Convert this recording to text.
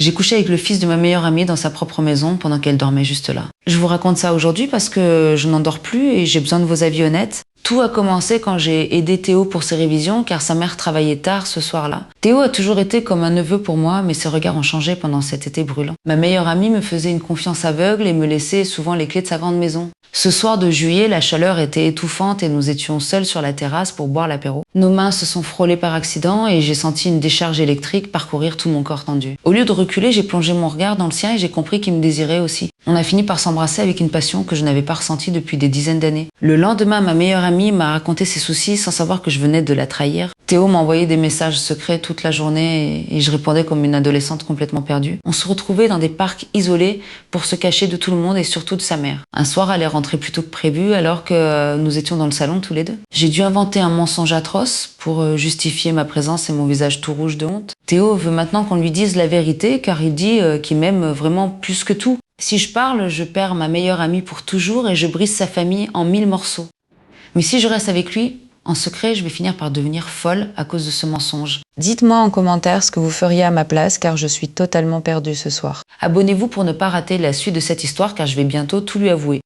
J'ai couché avec le fils de ma meilleure amie dans sa propre maison pendant qu'elle dormait juste là. Je vous raconte ça aujourd'hui parce que je n'en dors plus et j'ai besoin de vos avis honnêtes. Tout a commencé quand j'ai aidé Théo pour ses révisions car sa mère travaillait tard ce soir-là. Théo a toujours été comme un neveu pour moi, mais ses regards ont changé pendant cet été brûlant. Ma meilleure amie me faisait une confiance aveugle et me laissait souvent les clés de sa grande maison. Ce soir de juillet, la chaleur était étouffante et nous étions seuls sur la terrasse pour boire l'apéro. Nos mains se sont frôlées par accident et j'ai senti une décharge électrique parcourir tout mon corps tendu. Au lieu de reculer, j'ai plongé mon regard dans le sien et j'ai compris qu'il me désirait aussi. On a fini par s'embrasser avec une passion que je n'avais pas ressentie depuis des dizaines d'années. Le lendemain, ma meilleure amie m'a raconté ses soucis sans savoir que je venais de la trahir. Théo m'a envoyé des messages secrets toute la journée et je répondais comme une adolescente complètement perdue. On se retrouvait dans des parcs isolés pour se cacher de tout le monde et surtout de sa mère. Un soir, elle est rentrée plus tôt que prévu alors que nous étions dans le salon tous les deux. J'ai dû inventer un mensonge atroce pour justifier ma présence et mon visage tout rouge de honte. Théo veut maintenant qu'on lui dise la vérité car il dit qu'il m'aime vraiment plus que tout. Si je parle, je perds ma meilleure amie pour toujours et je brise sa famille en 1000 morceaux. Mais si je reste avec lui, en secret, je vais finir par devenir folle à cause de ce mensonge. Dites-moi en commentaire ce que vous feriez à ma place car je suis totalement perdue ce soir. Abonnez-vous pour ne pas rater la suite de cette histoire car je vais bientôt tout lui avouer.